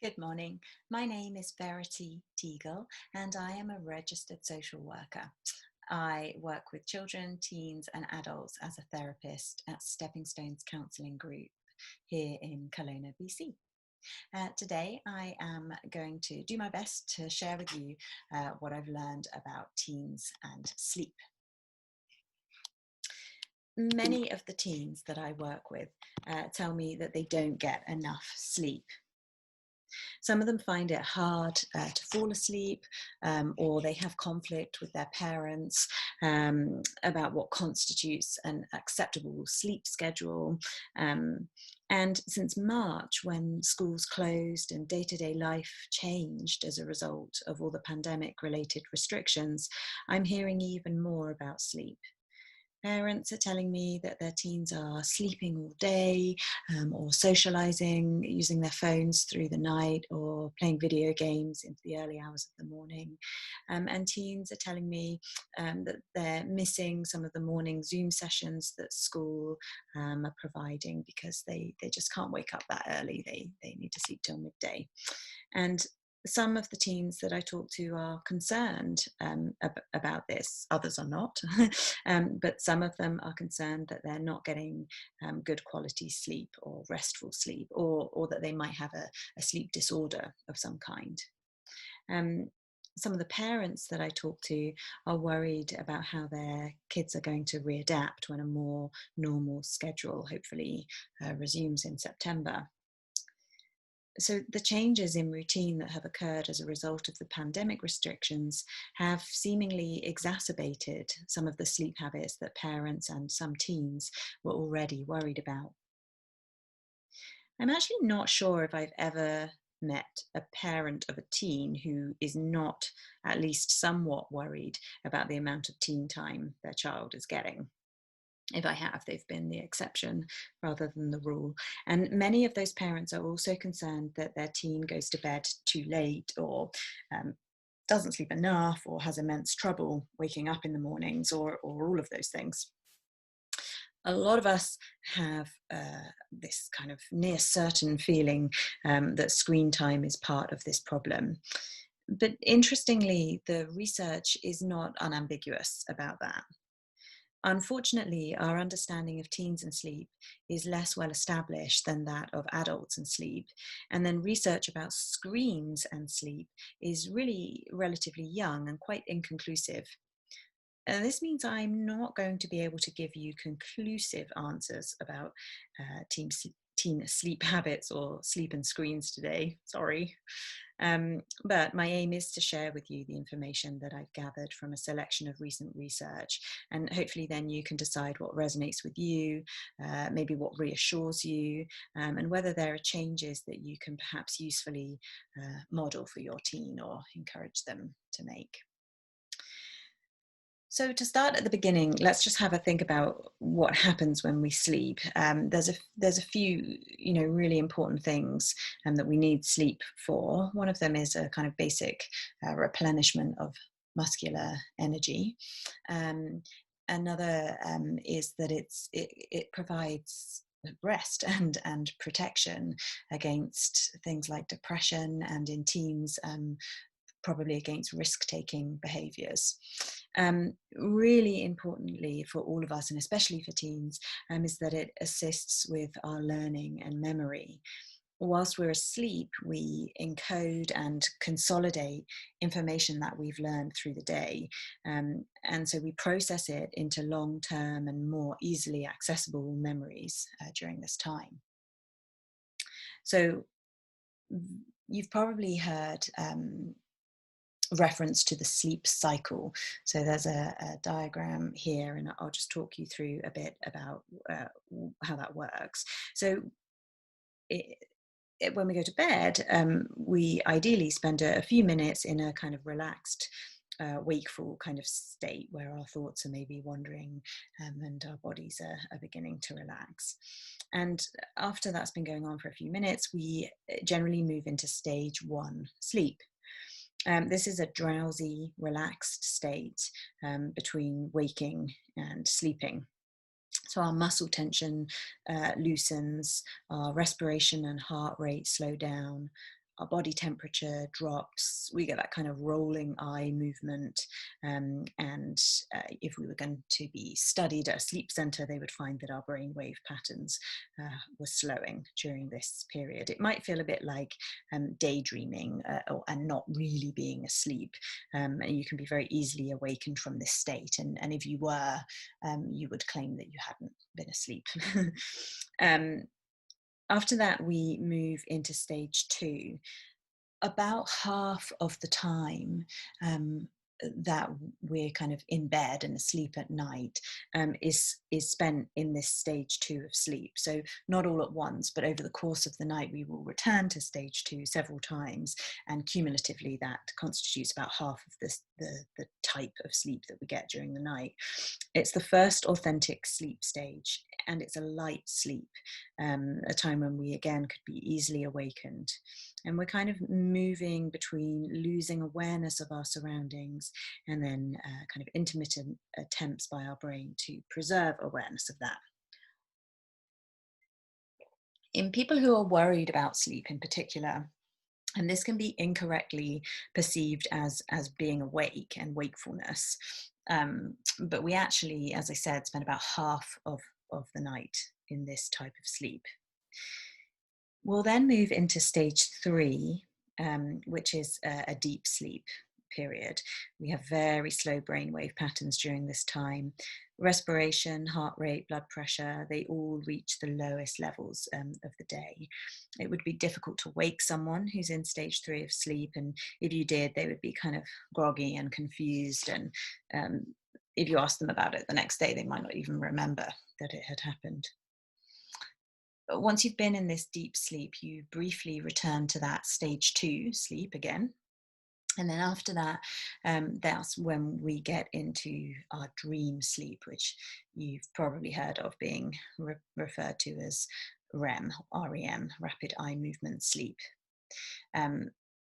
Good morning. My name is Verity Teagle, and I am a registered social worker. I work with children, teens, and adults as a therapist at Stepping Stones Counselling Group here in Kelowna, BC. Today, I am going to do my best to share with you what I've learned about teens and sleep. Many of the teens that I work with tell me that they don't get enough sleep. Some of them find it hard to fall asleep, or they have conflict with their parents about what constitutes an acceptable sleep schedule. And since March, when schools closed and day to day life changed as a result of all the pandemic related restrictions, I'm hearing even more about sleep. Parents are telling me that their teens are sleeping all day, or socializing, using their phones through the night, or playing video games into the early hours of the morning. And teens are telling me that they're missing some of the morning Zoom sessions that school are providing because they just can't wake up that early. They need to sleep till midday. And some of the teens that I talk to are concerned about this. Others are not, but some of them are concerned that they're not getting good quality sleep or restful sleep, or that they might have a sleep disorder of some kind. Um, some of the parents that I talk to are worried about how their kids are going to readapt when a more normal schedule hopefully resumes in September. So, the changes in routine that have occurred as a result of the pandemic restrictions have seemingly exacerbated some of the sleep habits that parents and some teens were already worried about. I'm actually not sure if I've ever met a parent of a teen who is not at least somewhat worried about the amount of teen time their child is getting. If I have, they've been the exception rather than the rule. And many of those parents are also concerned that their teen goes to bed too late, or um, doesn't sleep enough, or has immense trouble waking up in the mornings, or all of those things. A lot of us have this kind of near certain feeling that screen time is part of this problem. But interestingly, the research is not unambiguous about that. Unfortunately, our understanding of teens and sleep is less well established than that of adults and sleep. And then research about screens and sleep is really relatively young and quite inconclusive. And this means I'm not going to be able to give you conclusive answers about teen sleep habits or sleep and screens today. Sorry. But my aim is to share with you the information that I've gathered from a selection of recent research. And hopefully, then you can decide what resonates with you, maybe what reassures you, and whether there are changes that you can perhaps usefully model for your teen or encourage them to make. So to start at the beginning, let's just have a think about what happens when we sleep. There's a few really important things that we need sleep for. One of them is a kind of basic replenishment of muscular energy. Um, Another is that it provides rest and protection against things like depression, and in teens probably against risk-taking behaviours. Really importantly for all of us, and especially for teens, is that it assists with our learning and memory. Whilst we're asleep, we encode and consolidate information that we've learned through the day. And so we process it into long-term and more easily accessible memories during this time. So you've probably heard reference to the sleep cycle. So there's a diagram here, and I'll just talk you through a bit about how that works. So when we go to bed, we ideally spend a few minutes in a kind of relaxed, wakeful kind of state where our thoughts are maybe wandering, and our bodies are beginning to relax. And after that's been going on for a few minutes, we generally move into stage one, sleep. This is a drowsy, relaxed state between waking and sleeping. So our muscle tension loosens, our respiration and heart rate slow down, our body temperature drops, we get that kind of rolling eye movement. And if we were going to be studied at a sleep center, they would find that our brainwave patterns were slowing during this period. It might feel a bit like daydreaming and not really being asleep. And you can be very easily awakened from this state. And if you were, you would claim that you hadn't been asleep. After that, we move into stage 2. About half of the time that we're kind of in bed and asleep at night is spent in this stage 2 of sleep. So not all at once, but over the course of the night, we will return to stage 2 several times, and cumulatively that constitutes about half of the type of sleep that we get during the night. It's the first authentic sleep stage, and it's a light sleep, a time when we again could be easily awakened. And we're kind of moving between losing awareness of our surroundings and then kind of intermittent attempts by our brain to preserve awareness of that. In people who are worried about sleep in particular, and this can be incorrectly perceived as being awake and wakefulness, but we actually, as I said, spend about half of the night in this type of sleep. We'll then move into stage 3, which is a deep sleep period. We have very slow brainwave patterns during this time. Respiration, heart rate, blood pressure, they all reach the lowest levels of the day. It would be difficult to wake someone who's in stage 3 of sleep, and if you did, they would be kind of groggy and confused, and if you asked them about it the next day, they might not even remember that it had happened. But once you've been in this deep sleep, you briefly return to that stage 2 sleep again. And then after that, that's when we get into our dream sleep, which you've probably heard of being referred to as REM, rapid eye movement sleep.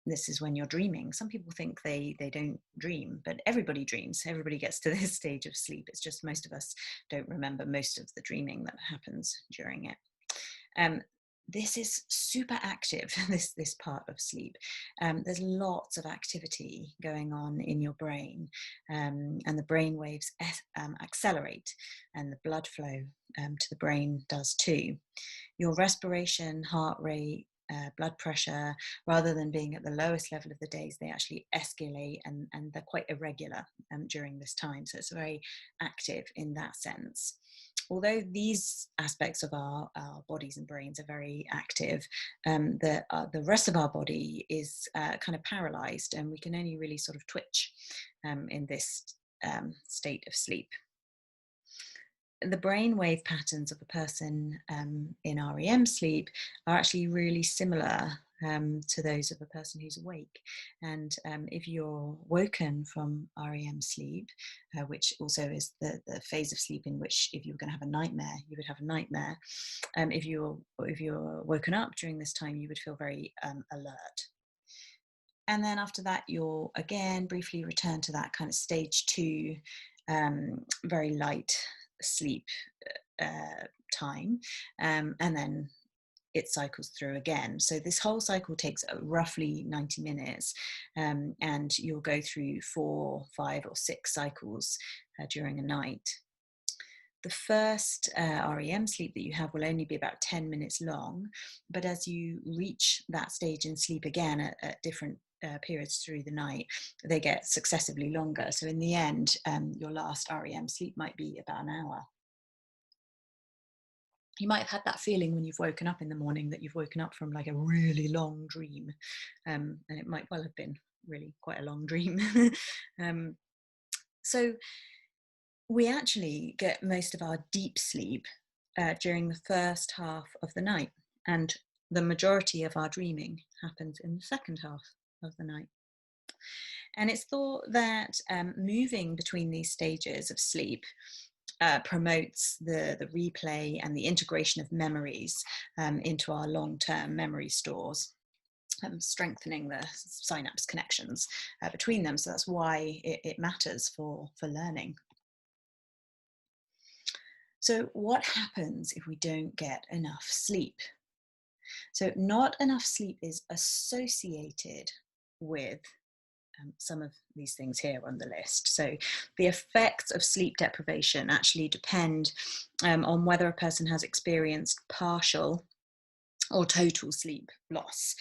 This is when you're dreaming. Some people think they don't dream, but everybody dreams. Everybody gets to this stage of sleep. It's just most of us don't remember most of the dreaming that happens during it. This is super active, this part of sleep. There's lots of activity going on in your brain, and the brain waves accelerate, and the blood flow to the brain does too. Your respiration, heart rate, blood pressure, rather than being at the lowest level of the days, they actually escalate, and they're quite irregular during this time. So it's very active in that sense. Although these aspects of our bodies and brains are very active, the rest of our body is kind of paralyzed, and we can only really sort of twitch in this state of sleep. The brainwave patterns of a person in REM sleep are actually really similar to those of a person who's awake. And if you're woken from REM sleep, which also is the phase of sleep in which, if you were going to have a nightmare, you would have a nightmare. If you're woken up during this time, you would feel very alert. And then after that, you'll again briefly return to that kind of stage 2, very light sleep time, and then it cycles through again. So this whole cycle takes roughly 90 minutes, and you'll go through 4, 5, or 6 cycles during a night. The first REM sleep that you have will only be about 10 minutes long, but as you reach that stage in sleep again at different periods through the night, they get successively longer. So in the end, your last REM sleep might be about an hour. You might have had that feeling when you've woken up in the morning that you've woken up from like a really long dream, and it might well have been really quite a long dream. So we actually get most of our deep sleep during the first half of the night, and the majority of our dreaming happens in the second half of the night. And it's thought that moving between these stages of sleep promotes the replay and the integration of memories into our long-term memory stores, strengthening the synapse connections between them. So that's why it matters for learning. So what happens if we don't get enough sleep? So not enough sleep is associated with some of these things here on the list. So the effects of sleep deprivation actually depend on whether a person has experienced partial or total sleep loss.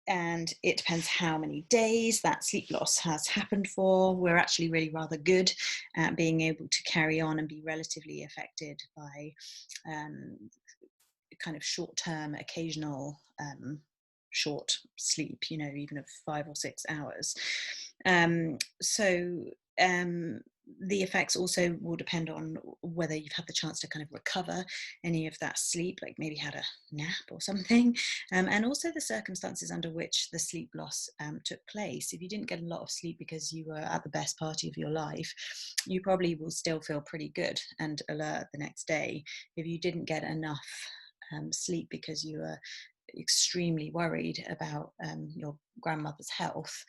And it depends how many days that sleep loss has happened for. We're actually really rather good at being able to carry on and be relatively affected by kind of short-term, occasional short sleep, even of 5 or 6 hours. So the effects also will depend on whether you've had the chance to kind of recover any of that sleep, like maybe had a nap or something, and also the circumstances under which the sleep loss took place. If you didn't get a lot of sleep because you were at the best party of your life, you probably will still feel pretty good and alert the next day. If you didn't get enough sleep because you were extremely worried about your grandmother's health,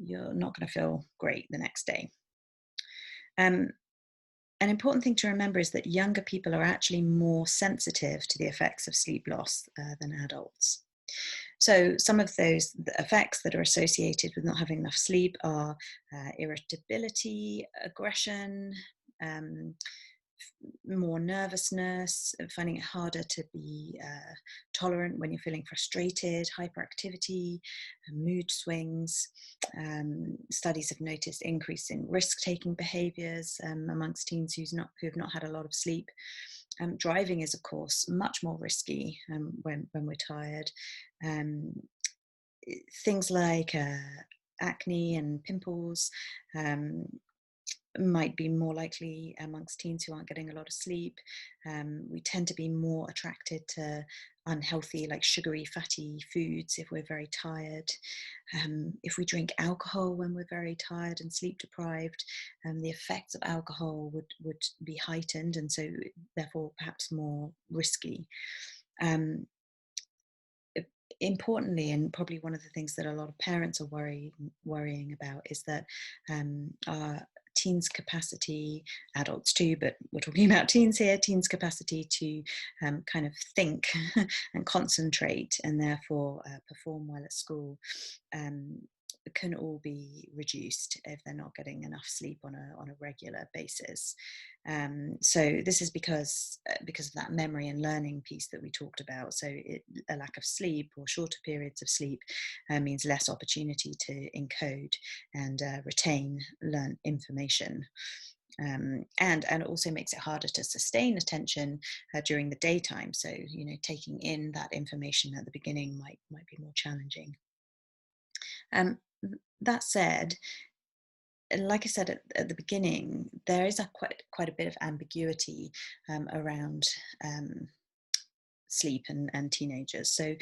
you're not going to feel great the next day. An important thing to remember is that younger people are actually more sensitive to the effects of sleep loss than adults. So some of those effects that are associated with not having enough sleep are irritability, aggression, more nervousness, finding it harder to be tolerant when you're feeling frustrated, hyperactivity, mood swings. Studies have noticed increase in risk-taking behaviours amongst teens who have not had a lot of sleep. Driving is, of course, much more risky when we're tired. Things like acne and pimples might be more likely amongst teens who aren't getting a lot of sleep. We tend to be more attracted to unhealthy, like sugary, fatty foods if we're very tired. If we drink alcohol when we're very tired and sleep deprived, the effects of alcohol would be heightened and so therefore perhaps more risky. Importantly, and probably one of the things that a lot of parents are worrying about, is that our teens' capacity, adults too, but we're talking about teens here, teens' capacity to kind of think and concentrate and therefore perform well at school can all be reduced if they're not getting enough sleep on a regular basis. So this is because of that memory and learning piece that we talked about. So a lack of sleep or shorter periods of sleep means less opportunity to encode and retain learned information. And it also makes it harder to sustain attention during the daytime. So taking in that information at the beginning might be more challenging. That said, like I said at the beginning, there is quite a bit of ambiguity around sleep and teenagers. So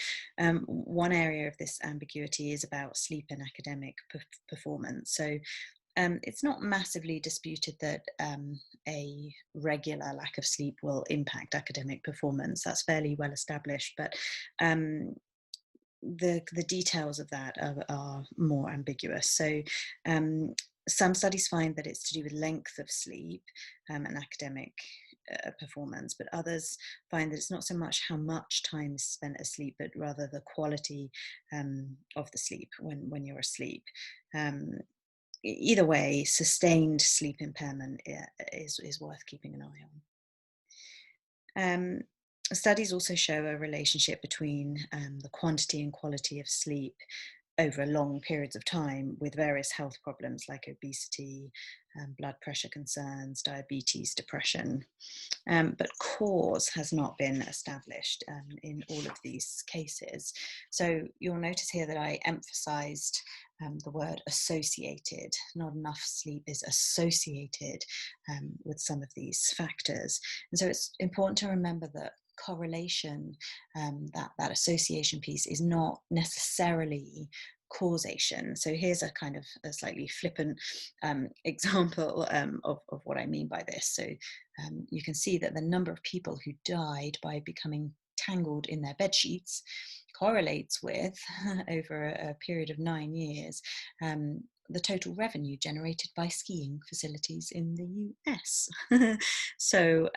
one area of this ambiguity is about sleep and academic performance. So it's not massively disputed that a regular lack of sleep will impact academic performance. That's fairly well established, but the details of that are more ambiguous. So some studies find that it's to do with length of sleep and academic performance, but others find that it's not so much how much time is spent asleep, but rather the quality of the sleep when you're asleep. Either way, sustained sleep impairment is worth keeping an eye on. Studies also show a relationship between the quantity and quality of sleep over long periods of time with various health problems like obesity, blood pressure concerns, diabetes, depression. But cause has not been established in all of these cases. So you'll notice here that I emphasized the word associated. Not enough sleep is associated with some of these factors. And so it's important to remember that correlation, that association piece, is not necessarily causation. So here's a kind of a slightly flippant example of what I mean by this. So you can see that the number of people who died by becoming tangled in their bed sheets correlates with, over a period of 9 years, the total revenue generated by skiing facilities in the US. So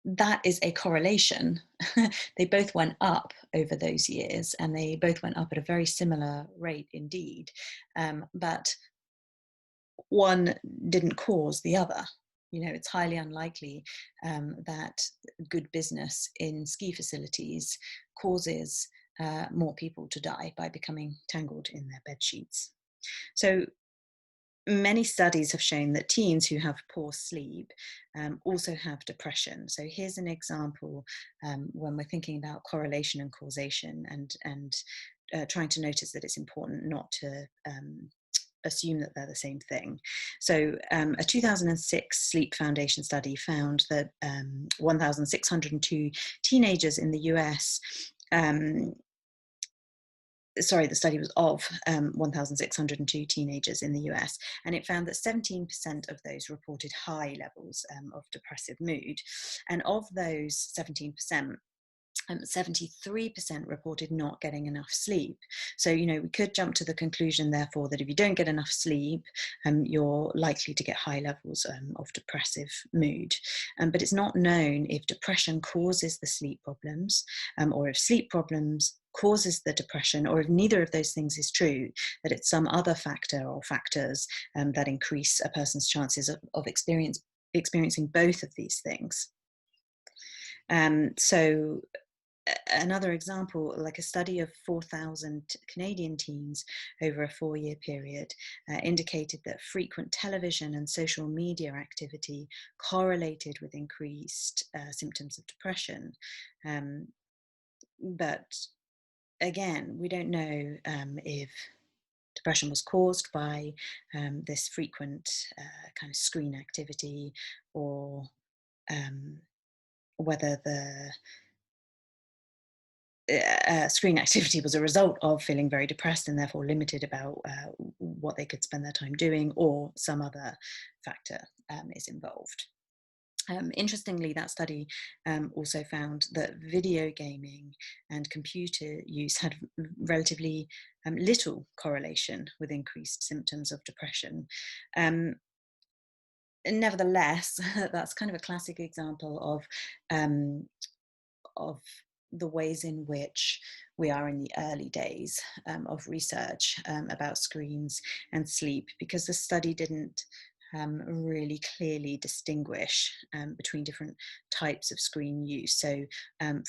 that is a correlation. They both went up over those years, and they both went up at a very similar rate indeed. But one didn't cause the other. You know, it's highly unlikely that good business in ski facilities causes more people to die by becoming tangled in their bed sheets. So many studies have shown that teens who have poor sleep also have depression. So here's an example when we're thinking about correlation and causation, and trying to notice that it's important not to assume that they're the same thing. So a 2006 Sleep Foundation study found that 1,602 teenagers in the US, sorry, the study was of 1,602 teenagers in the US, and it found that 17% of those reported high levels of depressive mood. And of those 17%, 73% reported not getting enough sleep. So, you know, we could jump to the conclusion, therefore, that if you don't get enough sleep, you're likely to get high levels of depressive mood. But it's not known if depression causes the sleep problems, or if sleep problems causes the depression, or if neither of those things is true, that it's some other factor or factors that increase a person's chances of experiencing both of these things. So another example, like a study of 4,000 Canadian teens over a 4-year period, indicated that frequent television and social media activity correlated with increased symptoms of depression. But again, we don't know if depression was caused by this frequent kind of screen activity, or whether the screen activity was a result of feeling very depressed and therefore limited about what they could spend their time doing, or some other factor is involved. Interestingly, that study also found that video gaming and computer use had relatively little correlation with increased symptoms of depression. Nevertheless, that's kind of a classic example of the ways in which we are in the early days of research about screens and sleep, because the study didn't really clearly distinguish between different types of screen use. So,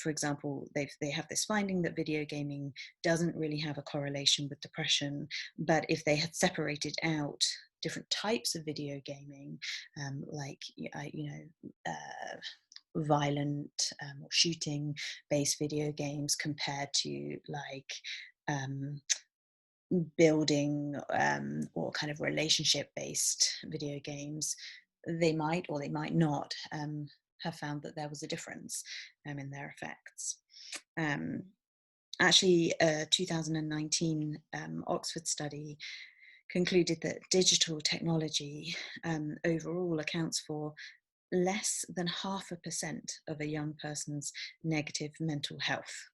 for example, they have this finding that video gaming doesn't really have a correlation with depression, but if they had separated out different types of video gaming, like violent or shooting based video games compared to like building or kind of relationship based video games, they might or they might not have found that there was a difference in their effects. Actually, a 2019 Oxford study concluded that digital technology overall accounts for less than 0.5% of a young person's negative mental health.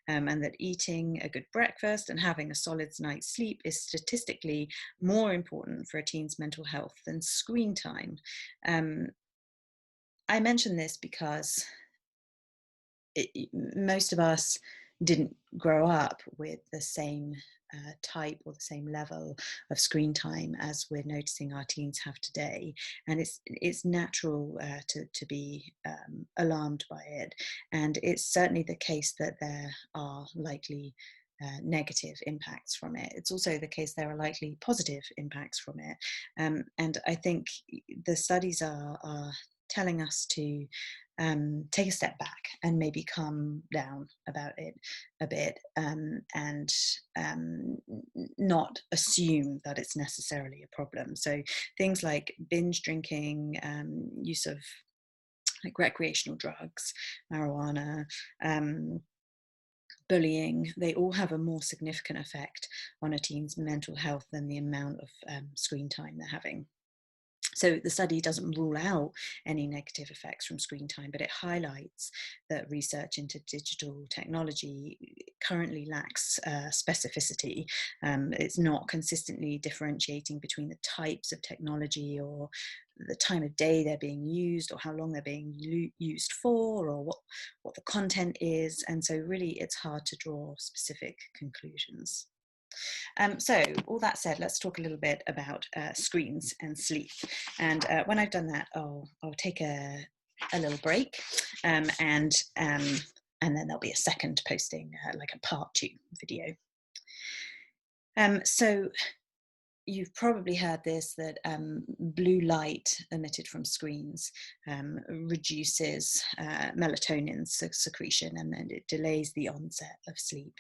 And that eating a good breakfast and having a solid night's sleep is statistically more important for a teen's mental health than screen time. I mention this because most of us didn't grow up with the same type or the same level of screen time as we're noticing our teens have today, and it's natural to be alarmed by it, and it's certainly the case that there are likely negative impacts from it. It's also the case there are likely positive impacts from it, and I think the studies are telling us to take a step back and maybe calm down about it a bit, and not assume that it's necessarily a problem. So things like binge drinking, use of like recreational drugs, marijuana, bullying, they all have a more significant effect on a teen's mental health than the amount of screen time they're having. So the study doesn't rule out any negative effects from screen time, but it highlights that research into digital technology currently lacks specificity. It's not consistently differentiating between the types of technology or the time of day they're being used, or how long they're being used for, or what the content is. And so really it's hard to draw specific conclusions. So all that said, let's talk a little bit about screens and sleep. And when I've done that, I'll take a little break, and then there'll be a second posting, like a part 2 video. So you've probably heard this, that blue light emitted from screens reduces melatonin secretion, and then it delays the onset of sleep.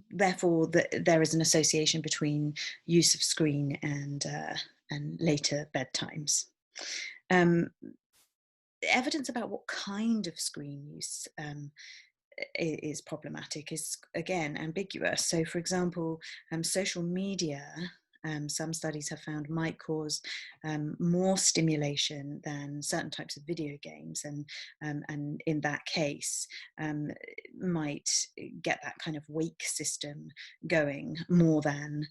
Therefore, there is an association between use of screen and later bedtimes. Evidence about what kind of screen use is problematic is, again, ambiguous. So, for example, social media, some studies have found, might cause more stimulation than certain types of video games, and in that case might get that kind of wake system going more than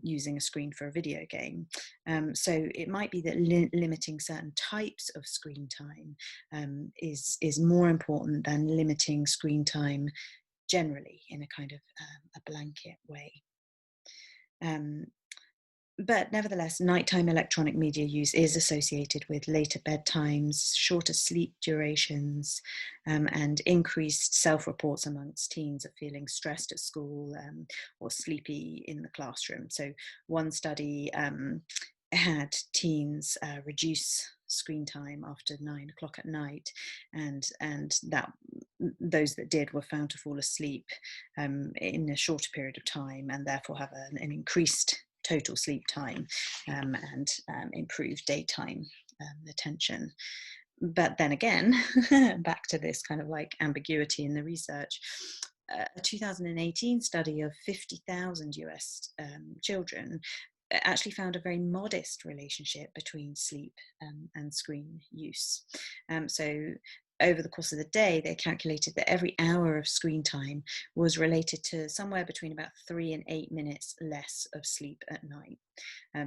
using a screen for a video game. So it might be that limiting certain types of screen time is more important than limiting screen time generally in a kind of a blanket way. But nevertheless, nighttime electronic media use is associated with later bedtimes, shorter sleep durations, and increased self-reports amongst teens of feeling stressed at school or sleepy in the classroom. So one study had teens reduce screen time after 9 o'clock at night, and that those that did were found to fall asleep in a shorter period of time, and therefore have an increased total sleep time and improved daytime attention. But then again, back to this kind of like ambiguity in the research, a 2018 study of 50,000 US children actually found a very modest relationship between sleep and screen use. So over the course of the day, they calculated that every hour of screen time was related to somewhere between about 3 and 8 minutes less of sleep at night.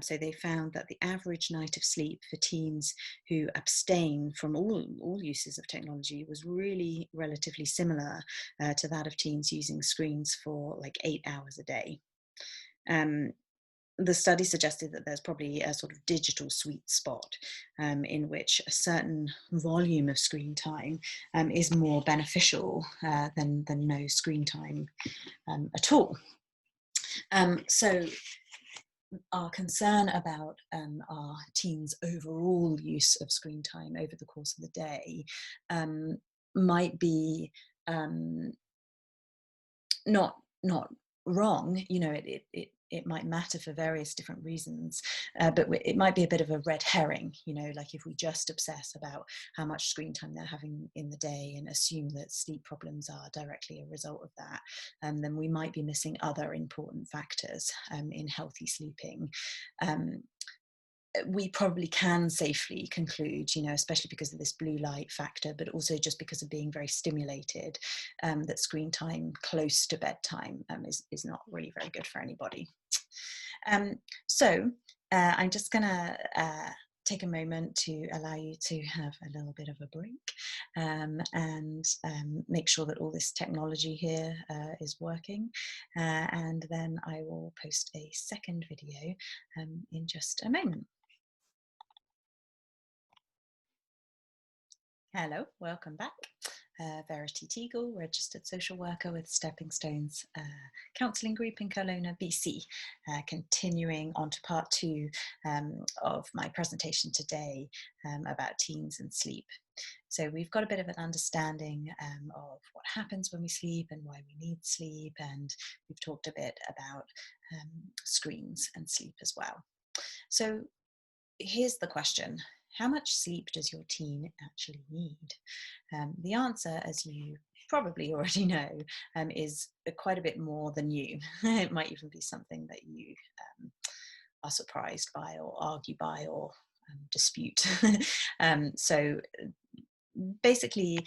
So they found that the average night of sleep for teens who abstain from all uses of technology was really relatively similar to that of teens using screens for like 8 hours a day. The study suggested that there's probably a sort of digital sweet spot in which a certain volume of screen time is more beneficial than no screen time at all. So our concern about our teens' overall use of screen time over the course of the day might be not wrong. You know, it might matter for various different reasons, but it might be a bit of a red herring, you know, like if we just obsess about how much screen time they're having in the day and assume that sleep problems are directly a result of that, then we might be missing other important factors in healthy sleeping. We probably can safely conclude, you know, especially because of this blue light factor, but also just because of being very stimulated, that screen time close to bedtime is not really very good for anybody. So I'm just going to take a moment to allow you to have a little bit of a break and make sure that all this technology here is working. And then I will post a second video in just a moment. Hello, welcome back. Verity Teagle, registered social worker with Stepping Stones Counselling Group in Kelowna, BC. Continuing on to part 2 of my presentation today about teens and sleep. So we've got a bit of an understanding of what happens when we sleep and why we need sleep, and we've talked a bit about screens and sleep as well. So here's the question. How much sleep does your teen actually need? The answer, as you probably already know, is quite a bit more than you. It might even be something that you are surprised by or argue by or dispute. So basically,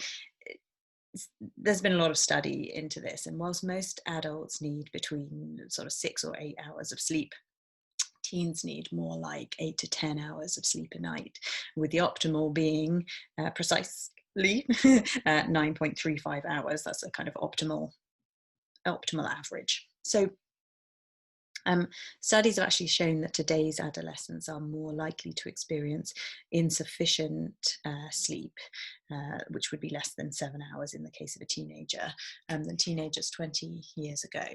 there's been a lot of study into this, and whilst most adults need between sort of 6 or 8 hours of sleep, teens need more like 8 to 10 hours of sleep a night, with the optimal being precisely 9.35 hours. That's a kind of optimal average. So um, studies have actually shown that today's adolescents are more likely to experience insufficient sleep, which would be less than 7 hours in the case of a teenager, than teenagers 20 years ago.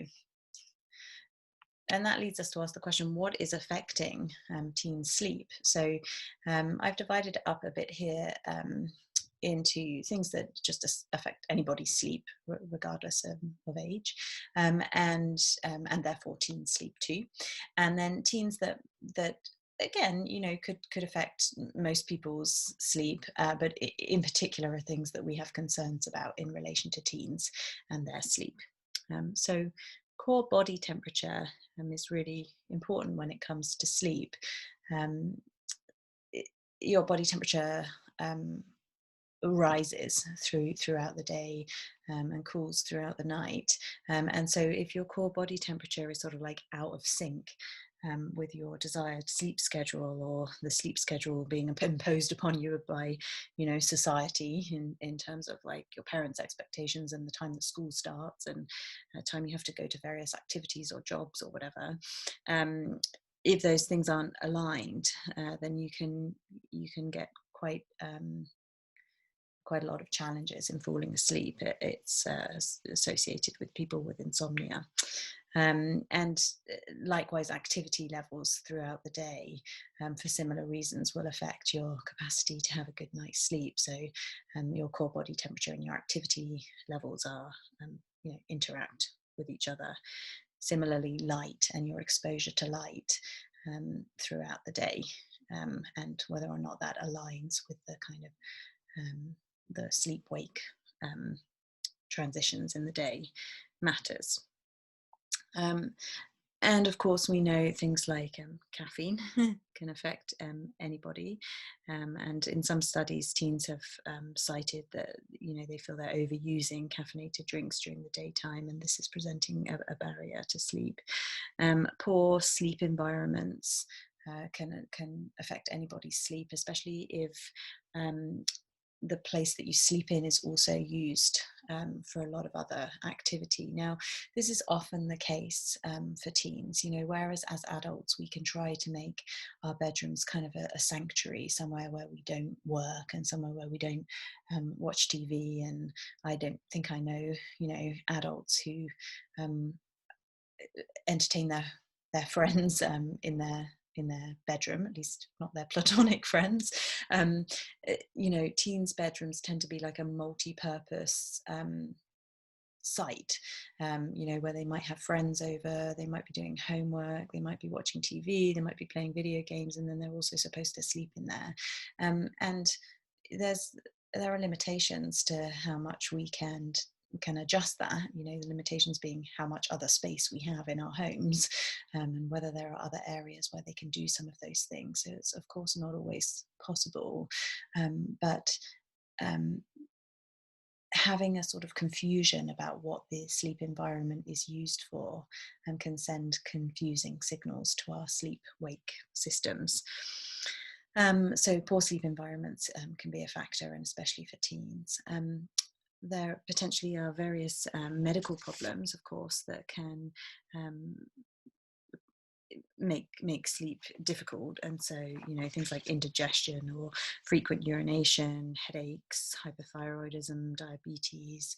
And that leads us to ask the question, what is affecting teen sleep? So I've divided it up a bit here into things that just affect anybody's sleep, regardless of age, and therefore teen sleep too. And then teens that again, could affect most people's sleep, but in particular are things that we have concerns about in relation to teens and their sleep. So core body temperature is really important when it comes to sleep. Um, your body temperature rises throughout the day, and cools throughout the night. And so if your core body temperature is sort of like out of sync with your desired sleep schedule, or the sleep schedule being imposed upon you by, society in terms of like your parents' expectations and the time that school starts and the time you have to go to various activities or jobs or whatever. If those things aren't aligned, then you can get quite a lot of challenges in falling asleep. It's associated with people with insomnia. And likewise, activity levels throughout the day, for similar reasons, will affect your capacity to have a good night's sleep. So your core body temperature and your activity levels are, interact with each other. Similarly, light and your exposure to light throughout the day, and whether or not that aligns with the kind of the sleep-wake transitions in the day matters. And of course, we know things like caffeine can affect anybody. And in some studies, teens have cited that, they feel they're overusing caffeinated drinks during the daytime, and this is presenting a barrier to sleep. Poor sleep environments can affect anybody's sleep, especially if the place that you sleep in is also used for a lot of other activity. Now, this is often the case for teens, whereas as adults we can try to make our bedrooms kind of a sanctuary, somewhere where we don't work and somewhere where we don't watch TV. And I don't think I know, adults who entertain their friends in their bedroom, at least not their platonic friends. Teens' bedrooms tend to be like a multi-purpose site, where they might have friends over, they might be doing homework, they might be watching TV, they might be playing video games, and then they're also supposed to sleep in there. And there are limitations to how much we can adjust that, the limitations being how much other space we have in our homes, and whether there are other areas where they can do some of those things. So it's of course not always possible, but having a sort of confusion about what the sleep environment is used for can send confusing signals to our sleep-wake systems. So poor sleep environments can be a factor, and especially for teens. There potentially are various medical problems, of course, that can make sleep difficult. And so, things like indigestion or frequent urination, headaches, hypothyroidism, diabetes,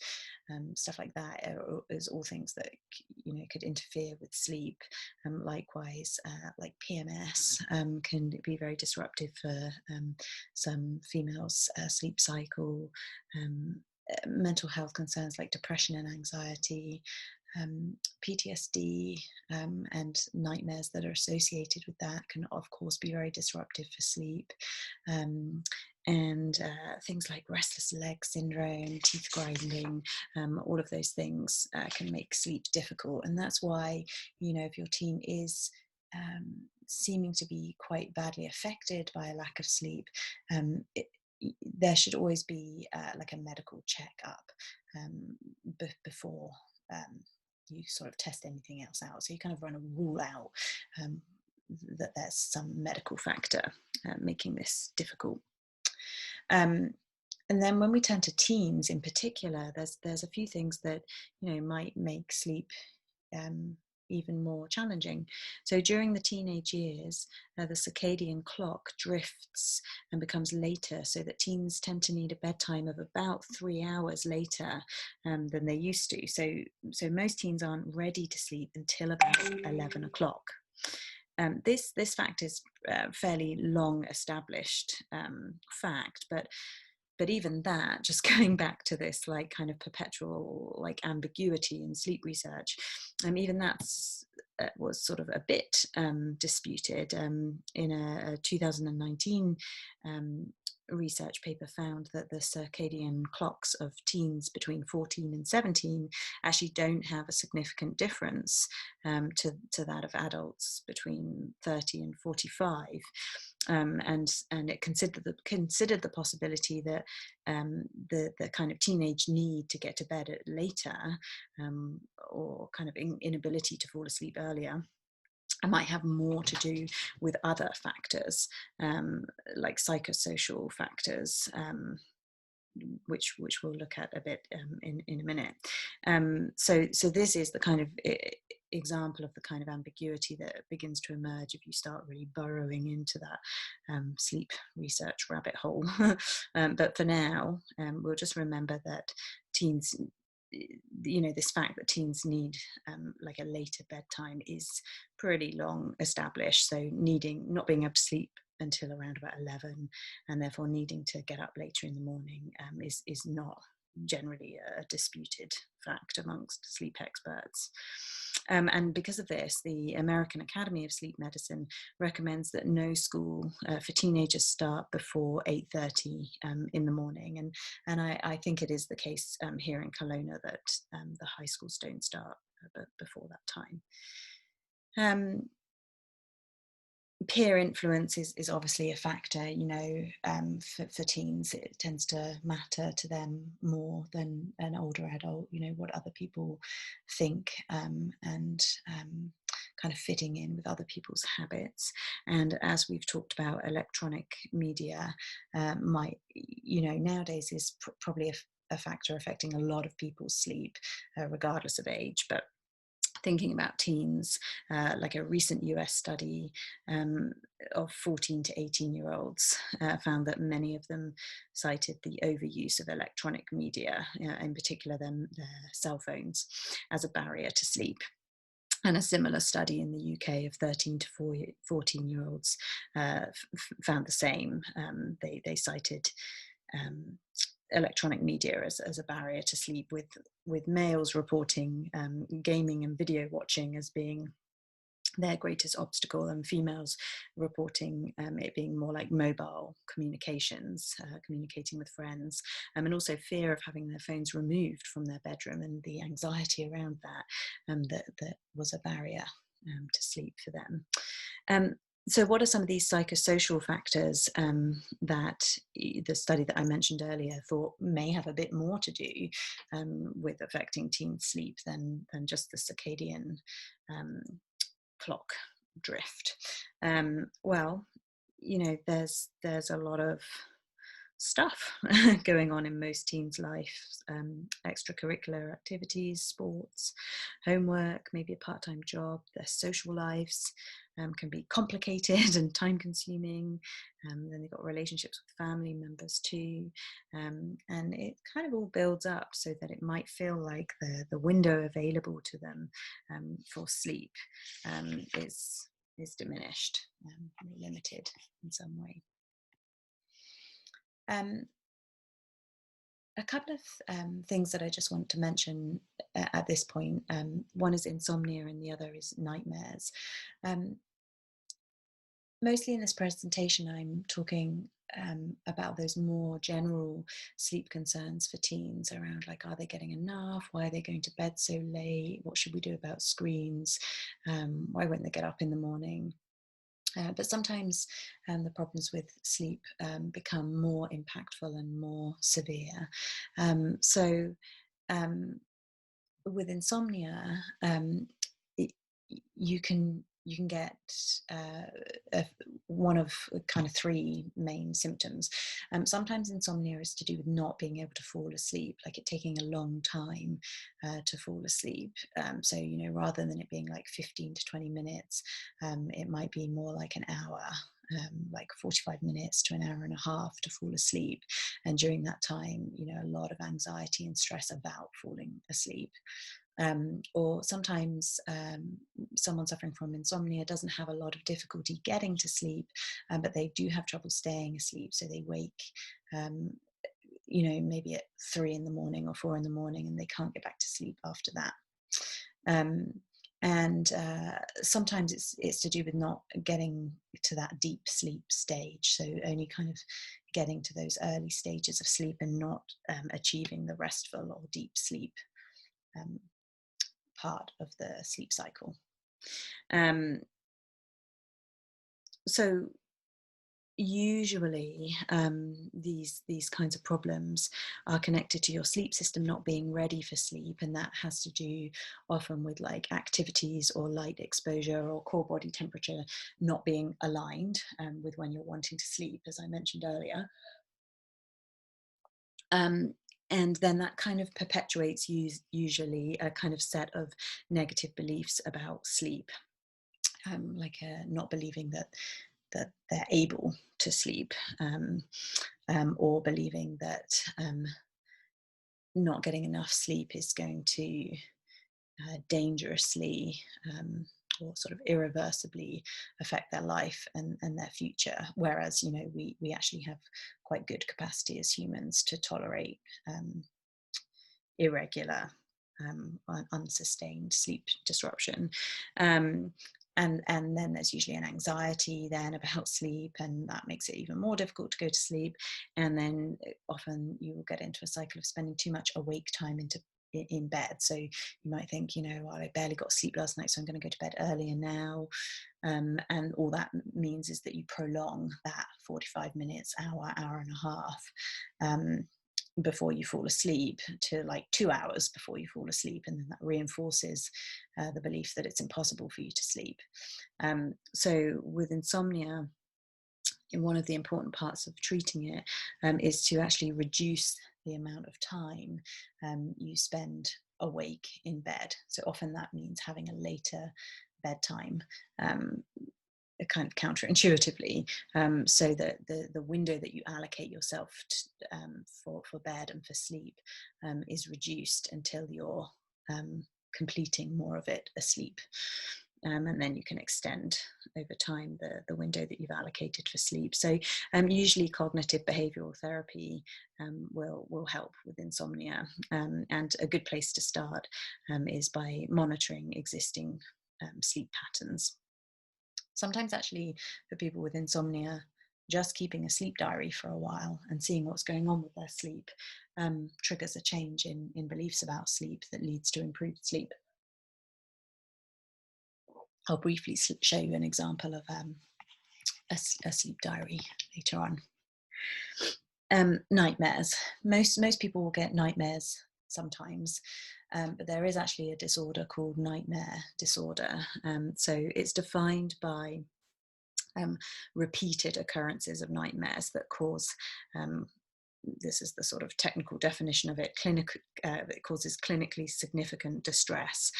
stuff like that is all things that could interfere with sleep. Likewise, like PMS can be very disruptive for some females' sleep cycle. Mental health concerns like depression and anxiety, PTSD, and nightmares that are associated with that can of course be very disruptive for sleep. And things like restless leg syndrome, teeth grinding, all of those things can make sleep difficult. And that's why, if your teen is seeming to be quite badly affected by a lack of sleep, there should always be like a medical checkup before you sort of test anything else out. So you kind of run a rule out um, that there's some medical factor making this difficult. Um, and then when we turn to teens in particular, there's a few things that might make sleep um, even more challenging. So during the teenage years, the circadian clock drifts and becomes later, so that teens tend to need a bedtime of about 3 hours later than they used to. So most teens aren't ready to sleep until about 11 o'clock. This fact is fairly long established fact, but even that, just going back to this like kind of perpetual like ambiguity in sleep research, even that's was sort of a bit disputed. In a 2019 research paper found that the circadian clocks of teens between 14 and 17 actually don't have a significant difference to that of adults between 30 and 45. And it considered the possibility that the kind of teenage need to get to bed at later, or kind of inability to fall asleep earlier, I might have more to do with other factors, like psychosocial factors, which we'll look at a bit in a minute. So this is the kind of example of the kind of ambiguity that begins to emerge if you start really burrowing into that sleep research rabbit hole. But for now, we'll just remember that teens, this fact that teens need like a later bedtime is pretty long established. So not being able to sleep until around about 11, and therefore needing to get up later in the morning is not generally a disputed fact amongst sleep experts. And because of this, the American Academy of Sleep Medicine recommends that no school for teenagers start before 8:30 in the morning. And I think it is the case here in Kelowna that the high schools don't start before that time. Peer influence is obviously a factor, for teens. It tends to matter to them more than an older adult, what other people think, and kind of fitting in with other people's habits. And as we've talked about, electronic media nowadays is probably a factor affecting a lot of people's sleep, regardless of age. But thinking about teens, like a recent US study of 14 to 18-year-olds found that many of them cited the overuse of electronic media, in particular their cell phones, as a barrier to sleep. And a similar study in the UK of 13 to 14-year-olds found the same. They cited electronic media as a barrier to sleep, with males reporting gaming and video watching as being their greatest obstacle, and females reporting it being more like mobile communications, communicating with friends, and also fear of having their phones removed from their bedroom, and the anxiety around that was a barrier to sleep for them. So what are some of these psychosocial factors that the study that I mentioned earlier thought may have a bit more to do with affecting teen sleep than just the circadian clock drift? Well, there's a lot of stuff going on in most teens' lives, extracurricular activities, sports, homework, maybe a part-time job. Their social lives can be complicated and time-consuming. Then they've got relationships with family members too, and it kind of all builds up so that it might feel like the window available to them for sleep is diminished, limited in some way. A couple of things that I just want to mention at this point. One is insomnia and the other is nightmares. Mostly in this presentation, I'm talking about those more general sleep concerns for teens around, like, are they getting enough? Why are they going to bed so late? What should we do about screens? Why won't they get up in the morning? But sometimes the problems with sleep become more impactful and more severe. So um, with insomnia, it, you can get uh, a, one of kind of three main symptoms. Sometimes insomnia is to do with not being able to fall asleep, like it taking a long time to fall asleep. So rather than it being like 15 to 20 minutes, it might be more like an hour. Like 45 minutes to an hour and a half to fall asleep. And during that time, a lot of anxiety and stress about falling asleep. Or sometimes someone suffering from insomnia doesn't have a lot of difficulty getting to sleep, but they do have trouble staying asleep. So they wake, um, maybe at 3 in the morning or 4 in the morning, and they can't get back to sleep after that. Um, and sometimes it's to do with not getting to that deep sleep stage, so only kind of getting to those early stages of sleep and not achieving the restful or deep sleep um, part of the sleep cycle. Um, so usually these kinds of problems are connected to your sleep system not being ready for sleep, and that has to do often with like activities or light exposure or core body temperature not being aligned with when you're wanting to sleep, as I mentioned earlier. Um, and then that kind of perpetuates usually a kind of set of negative beliefs about sleep, like not believing that they're able to sleep, or believing that not getting enough sleep is going to dangerously or sort of irreversibly affect their life and their future. Whereas, we actually have quite good capacity as humans to tolerate irregular, unsustained sleep disruption. Um, and then there's usually an anxiety then about sleep, and that makes it even more difficult to go to sleep. And then often you will get into a cycle of spending too much awake time in bed. So you might think, well, I barely got sleep last night, so I'm going to go to bed earlier now. And all that means is that you prolong that 45 minutes, hour and a half, before you fall asleep, to like 2 hours before you fall asleep, and then that reinforces the belief that it's impossible for you to sleep. So with insomnia, one of the important parts of treating it is to actually reduce the amount of time you spend awake in bed. So often that means having a later bedtime, kind of counterintuitively, so that the window that you allocate yourself for bed and for sleep is reduced until you're completing more of it asleep. And then you can extend over time the window that you've allocated for sleep. So usually cognitive behavioral therapy will help with insomnia. And a good place to start is by monitoring existing sleep patterns. Sometimes actually for people with insomnia, just keeping a sleep diary for a while and seeing what's going on with their sleep triggers a change in beliefs about sleep that leads to improved sleep. I'll briefly show you an example of a sleep diary later on. Nightmares. Most people will get nightmares sometimes, but there is actually a disorder called nightmare disorder. So it's defined by repeated occurrences of nightmares that cause, this is the sort of technical definition of it, it causes clinically significant distress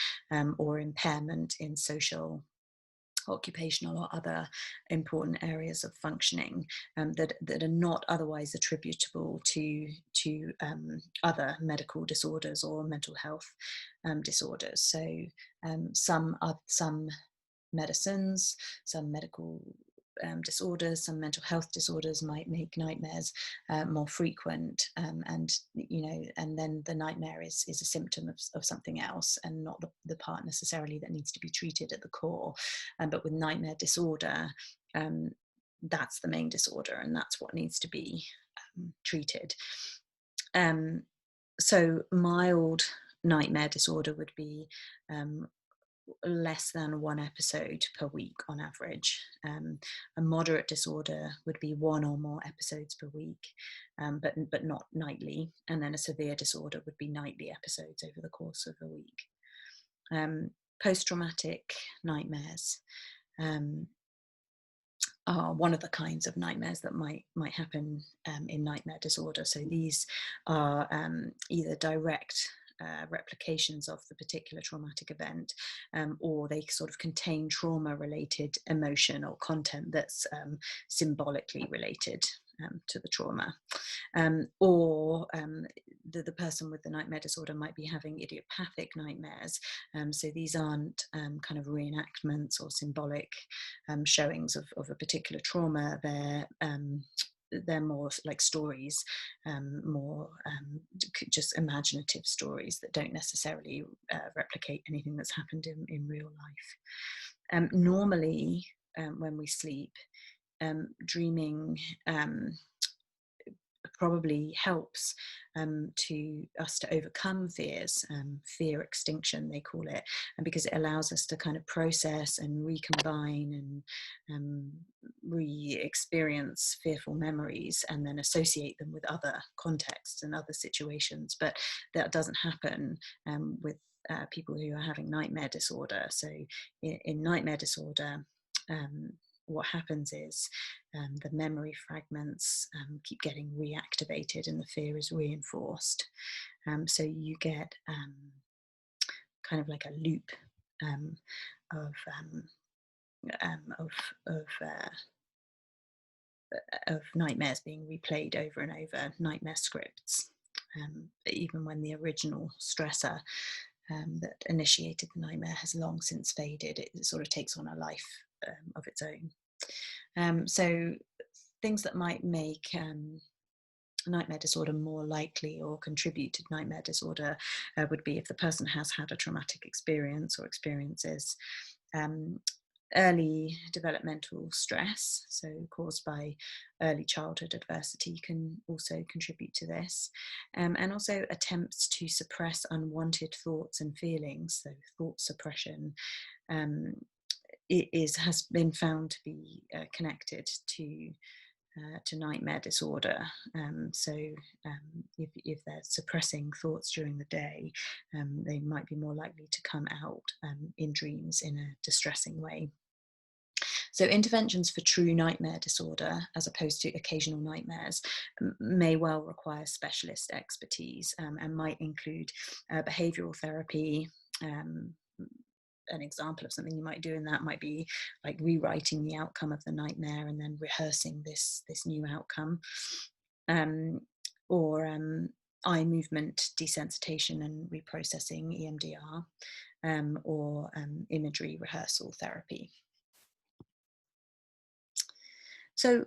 or impairment in social, occupational, or other important areas of functioning that are not otherwise attributable to other medical disorders or mental health disorders. So some medicines, some medical disorders, some mental health disorders might make nightmares more frequent, and then the nightmare is a symptom of something else, and not the part necessarily that needs to be treated at the core. But with nightmare disorder, that's the main disorder, and that's what needs to be treated. So mild nightmare disorder would be less than one episode per week on average. A moderate disorder would be one or more episodes per week, but not nightly. And then a severe disorder would be nightly episodes over the course of a week. Post-traumatic nightmares are one of the kinds of nightmares that might happen in nightmare disorder. So these are either direct replications of the particular traumatic event, or they sort of contain trauma-related emotion or content that's symbolically related to the trauma. Or the person with the nightmare disorder might be having idiopathic nightmares. So these aren't kind of reenactments or symbolic showings of a particular trauma. They're more like stories, more just imaginative stories that don't necessarily replicate anything that's happened in real life. Normally, when we sleep, dreaming probably helps to us to overcome fears, fear extinction they call it, and because it allows us to kind of process and recombine and re-experience fearful memories and then associate them with other contexts and other situations. But that doesn't happen with people who are having nightmare disorder. So in nightmare disorder, what happens is the memory fragments keep getting reactivated and the fear is reinforced. So you get kind of like a loop of nightmares being replayed over and over, nightmare scripts. Even when the original stressor that initiated the nightmare has long since faded, it sort of takes on a life of its own. So things that might make nightmare disorder more likely or contribute to nightmare disorder would be if the person has had a traumatic experience or experiences. Early developmental stress, so caused by early childhood adversity, can also contribute to this. And also attempts to suppress unwanted thoughts and feelings, so thought suppression, has been found to be connected to nightmare disorder. If they're suppressing thoughts during the day, they might be more likely to come out in dreams in a distressing way. So interventions for true nightmare disorder, as opposed to occasional nightmares, may well require specialist expertise and might include behavioural therapy. An example of something you might do in that might be like rewriting the outcome of the nightmare and then rehearsing this new outcome, or eye movement desensitization and reprocessing, EMDR, or imagery rehearsal therapy. So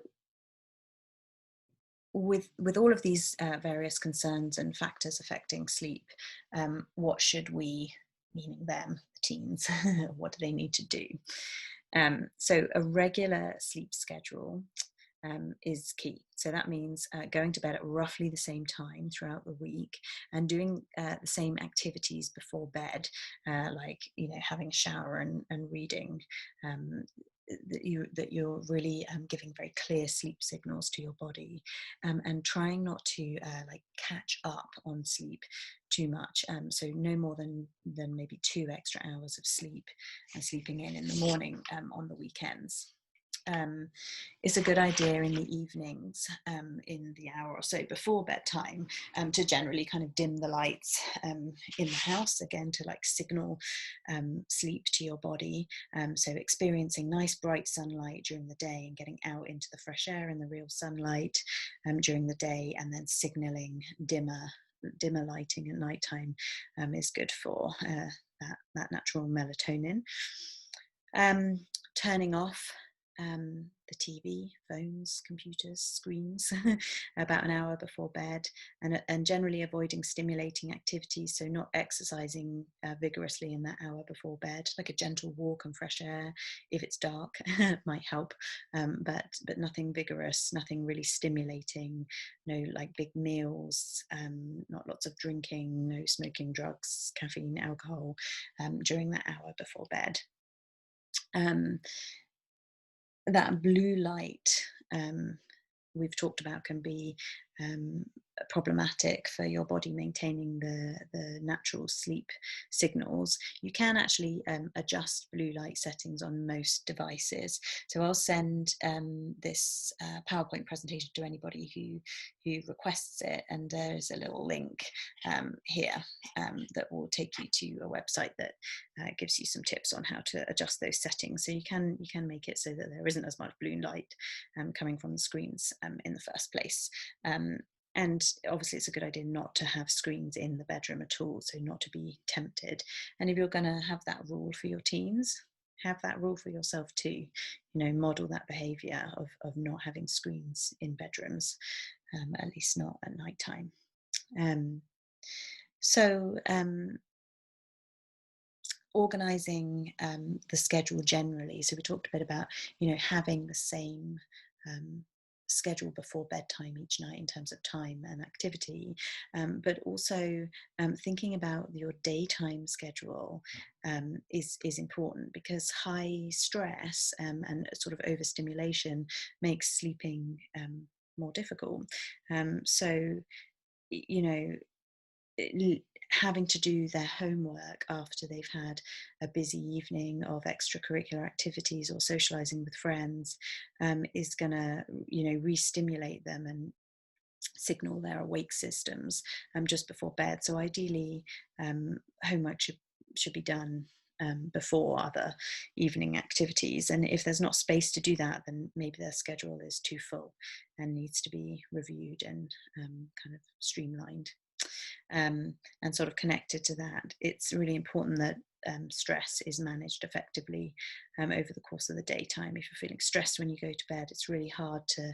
with all of these various concerns and factors affecting sleep, what should we, meaning them, the teens, what do they need to do? So a regular sleep schedule is key. So that means going to bed at roughly the same time throughout the week and doing the same activities before bed, like having a shower and reading. That you're really giving very clear sleep signals to your body, and trying not to like catch up on sleep too much. So no more than maybe 2 extra hours of sleep, sleeping in the morning on the weekends. It's a good idea in the evenings, in the hour or so before bedtime, to generally kind of dim the lights in the house, again to like signal sleep to your body. So experiencing nice bright sunlight during the day and getting out into the fresh air and the real sunlight during the day, and then signaling dimmer lighting at nighttime is good for that natural melatonin. Turning off the TV, phones, computers, screens about an hour before bed, and generally avoiding stimulating activities, so not exercising vigorously in that hour before bed, like a gentle walk and fresh air if it's dark might help, but nothing vigorous, nothing really stimulating, no like big meals, not lots of drinking, no smoking, drugs, caffeine, alcohol during that hour before bed. Um, that blue light we've talked about can be um, problematic for your body maintaining the natural sleep signals. You can actually adjust blue light settings on most devices. So I'll send this PowerPoint presentation to anybody who requests it, and there's a little link here that will take you to a website that gives you some tips on how to adjust those settings. So you can make it so that there isn't as much blue light coming from the screens in the first place. And obviously it's a good idea not to have screens in the bedroom at all, so not to be tempted. And if you're going to have that rule for your teens, have that rule for yourself too. You know, model that behavior of not having screens in bedrooms, at least not at night time. So organizing the schedule generally. So we talked a bit about, you know, having the same schedule before bedtime each night in terms of time and activity, but also thinking about your daytime schedule is important, because high stress and sort of overstimulation makes sleeping more difficult. So, you know, having to do their homework after they've had a busy evening of extracurricular activities or socializing with friends is going to, you know, re-stimulate them and signal their awake systems just before bed. So ideally, homework should be done before other evening activities. And if there's not space to do that, then maybe their schedule is too full and needs to be reviewed and kind of streamlined. And sort of connected to that, it's really important that stress is managed effectively over the course of the daytime. If you're feeling stressed when you go to bed, it's really hard to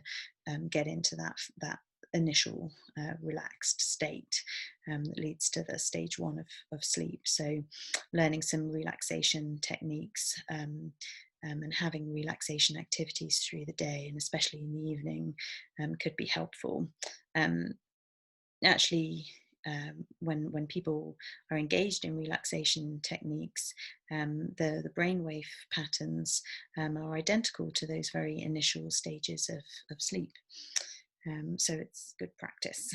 get into that initial relaxed state that leads to the stage one of sleep. So learning some relaxation techniques and having relaxation activities through the day, and especially in the evening, could be helpful. Actually, when people are engaged in relaxation techniques, the brainwave patterns are identical to those very initial stages of sleep. So it's good practice.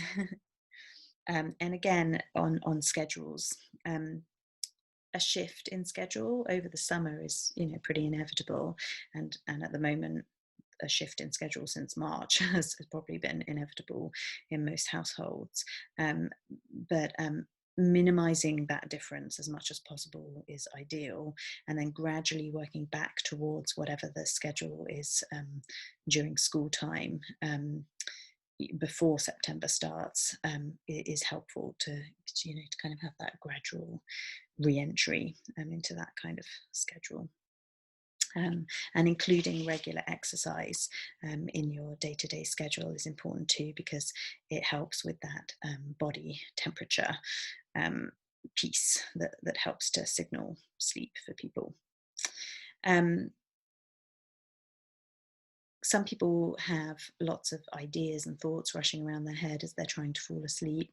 And again, on schedules, a shift in schedule over the summer is, you know, pretty inevitable, and at the moment, a shift in schedule since March has probably been inevitable in most households. But minimizing that difference as much as possible is ideal, and then gradually working back towards whatever the schedule is during school time before September starts is helpful to, you know, to kind of have that gradual re-entry into that kind of schedule. And including regular exercise in your day-to-day schedule is important too, because it helps with that body temperature piece that helps to signal sleep for people. Some people have lots of ideas and thoughts rushing around their head as they're trying to fall asleep,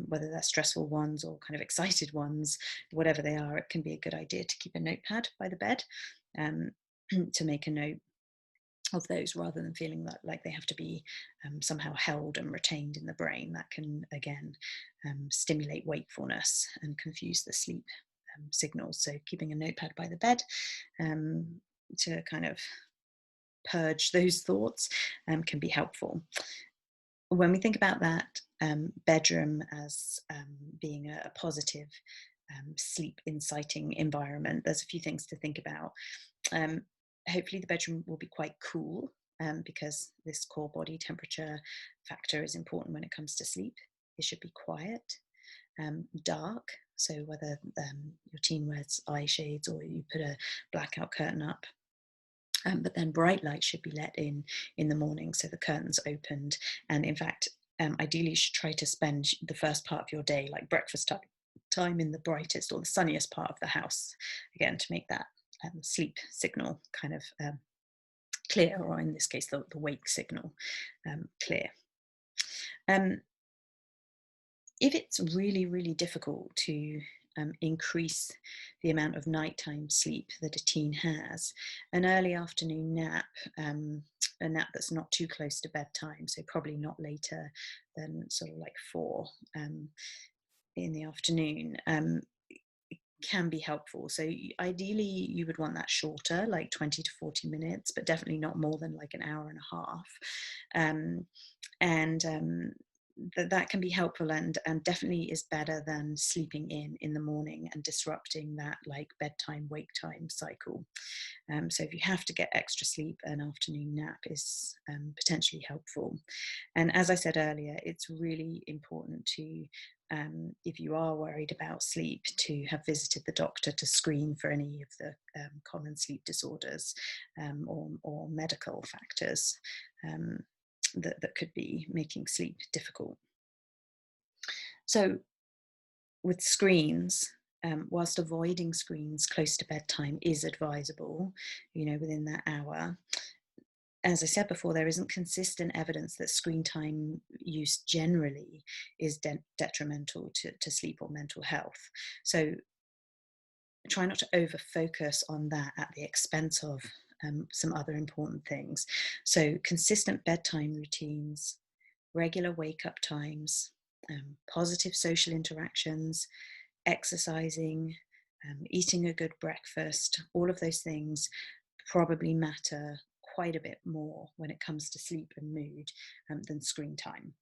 whether they're stressful ones or kind of excited ones. Whatever they are, it can be a good idea to keep a notepad by the bed to make a note of those, rather than feeling that like they have to be somehow held and retained in the brain. That can again stimulate wakefulness and confuse the sleep signals. So keeping a notepad by the bed to kind of purge those thoughts can be helpful. When we think about that bedroom as being a positive sleep inciting environment, there's a few things to think about. Hopefully the bedroom will be quite cool, because this core body temperature factor is important when it comes to sleep. It should be quiet, dark, so whether your teen wears eye shades or you put a blackout curtain up, But then bright light should be let in the morning, so the curtains opened. And in fact, ideally, you should try to spend the first part of your day, like breakfast time, in the brightest or the sunniest part of the house, again, to make that sleep signal kind of clear, or in this case, the wake signal clear. Um, if it's really, really difficult to increase the amount of nighttime sleep that a teen has, an early afternoon nap, a nap that's not too close to bedtime, so probably not later than sort of like 4 in the afternoon, can be helpful. So ideally you would want that shorter, like 20 to 40 minutes, but definitely not more than like an hour and a half. Um, and that can be helpful, and definitely is better than sleeping in the morning and disrupting that like bedtime wake time cycle. So if you have to get extra sleep, an afternoon nap is potentially helpful. And as I said earlier, it's really important to, if you are worried about sleep, to have visited the doctor to screen for any of the common sleep disorders, or medical factors um, that could be making sleep difficult. So with screens, whilst avoiding screens close to bedtime is advisable, within that hour, as I said before, there isn't consistent evidence that screen time use generally is detrimental to sleep or mental health. So try not to over focus on that at the expense of some other important things. So consistent bedtime routines, regular wake up times, positive social interactions, exercising, eating a good breakfast, all of those things probably matter quite a bit more when it comes to sleep and mood than screen time.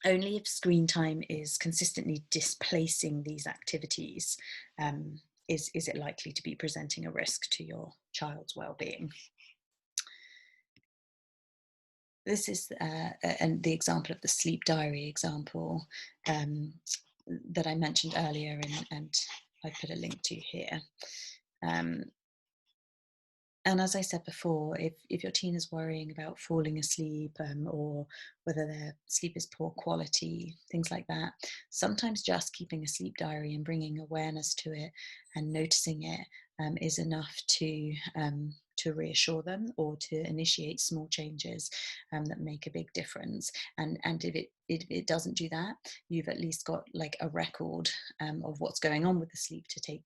Only if screen time is consistently displacing these activities is it likely to be presenting a risk to your child's well-being. This is and the example of the sleep diary example that I mentioned earlier, and I put a link to here. Um, and as I said before, if your teen is worrying about falling asleep, or whether their sleep is poor quality, things like that, sometimes just keeping a sleep diary and bringing awareness to it and noticing it is enough to reassure them, or to initiate small changes that make a big difference. And if it doesn't do that, you've at least got like a record of what's going on with the sleep to take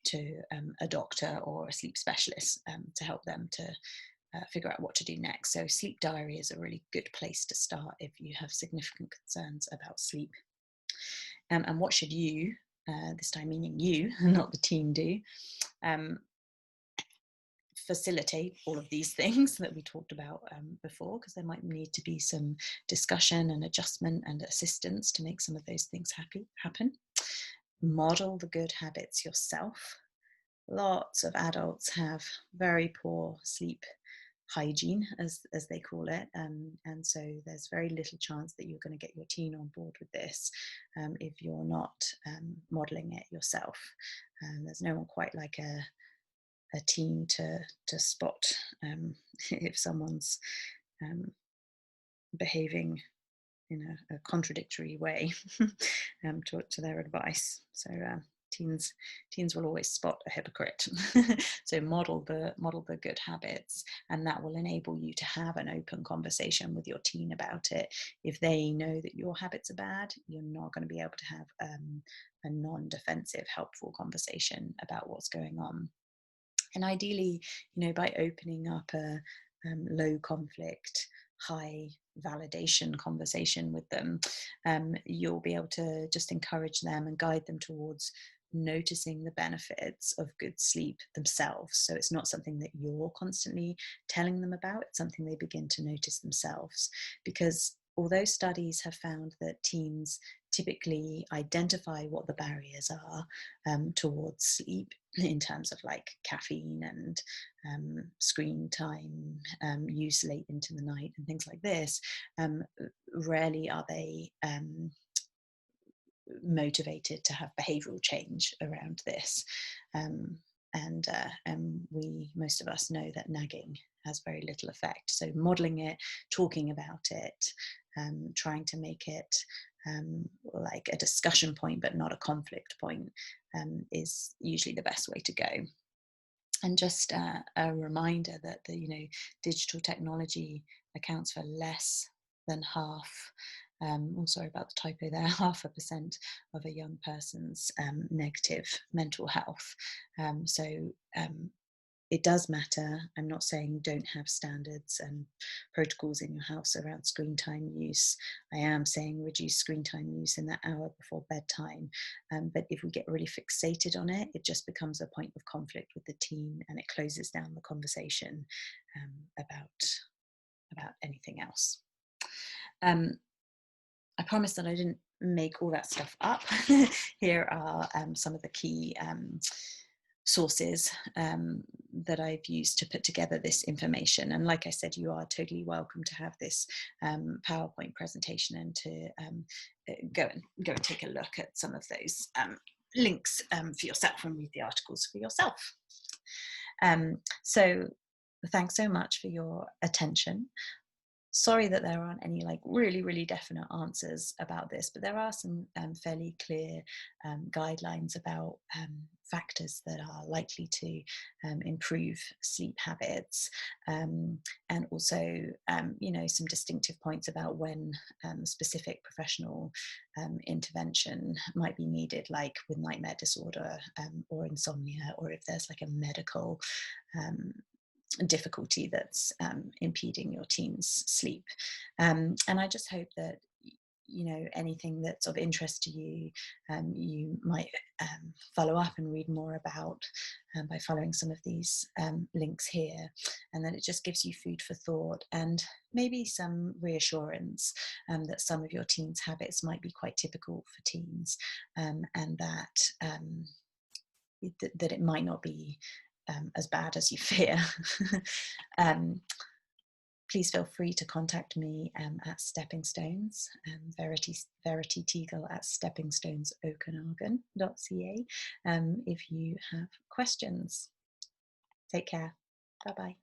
to a doctor or a sleep specialist to help them to figure out what to do next. So sleep diary is a really good place to start if you have significant concerns about sleep. And what should you, this time meaning you, not the teen, do? Facilitate all of these things that we talked about before, because there might need to be some discussion and adjustment and assistance to make some of those things happen. Model the good habits yourself. Lots of adults have very poor sleep hygiene, as they call it, and so there's very little chance that you're going to get your teen on board with this if you're not modeling it yourself. There's no one quite like a teen to spot if someone's behaving in a contradictory way to their advice. So teens will always spot a hypocrite. So model the good habits, and that will enable you to have an open conversation with your teen about it. If they know that your habits are bad, you're not going to be able to have a non-defensive, helpful conversation about what's going on. And ideally, by opening up a low conflict, high validation conversation with them, you'll be able to just encourage them and guide them towards noticing the benefits of good sleep themselves. So it's not something that you're constantly telling them about, it's something they begin to notice themselves. Because although studies have found that teens typically identify what the barriers are towards sleep in terms of like caffeine and screen time use late into the night and things like this, rarely are they motivated to have behavioral change around this. and most of us know that nagging has very little effect. So modeling it, talking about it, trying to make it like a discussion point but not a conflict point, is usually the best way to go. And just a reminder that digital technology accounts for less than half, sorry about the typo there, 0.5% of a young person's negative mental health. So it does matter. I'm not saying don't have standards and protocols in your house around screen time use. I am saying reduce screen time use in that hour before bedtime. But if we get really fixated on it, it just becomes a point of conflict with the teen, and it closes down the conversation about anything else. I promised that I didn't make all that stuff up. Here are some of the key sources that I've used to put together this information. And like I said, you are totally welcome to have this PowerPoint presentation and to go and take a look at some of those links for yourself and read the articles for yourself. So thanks so much for your attention. Sorry that there aren't any like really definite answers about this, but there are some fairly clear guidelines about factors that are likely to improve sleep habits, and also some distinctive points about when specific professional intervention might be needed, like with nightmare disorder or insomnia, or if there's like a medical difficulty that's impeding your teen's sleep. And I just hope that anything that's of interest to you, you might follow up and read more about by following some of these links here, and then it just gives you food for thought and maybe some reassurance that some of your teens' habits might be quite typical for teens, and that that it might not be as bad as you fear. Please feel free to contact me at Stepping Stones, Verity Teagle at steppingstonesokenagan.ca if you have questions. Take care. Bye-bye.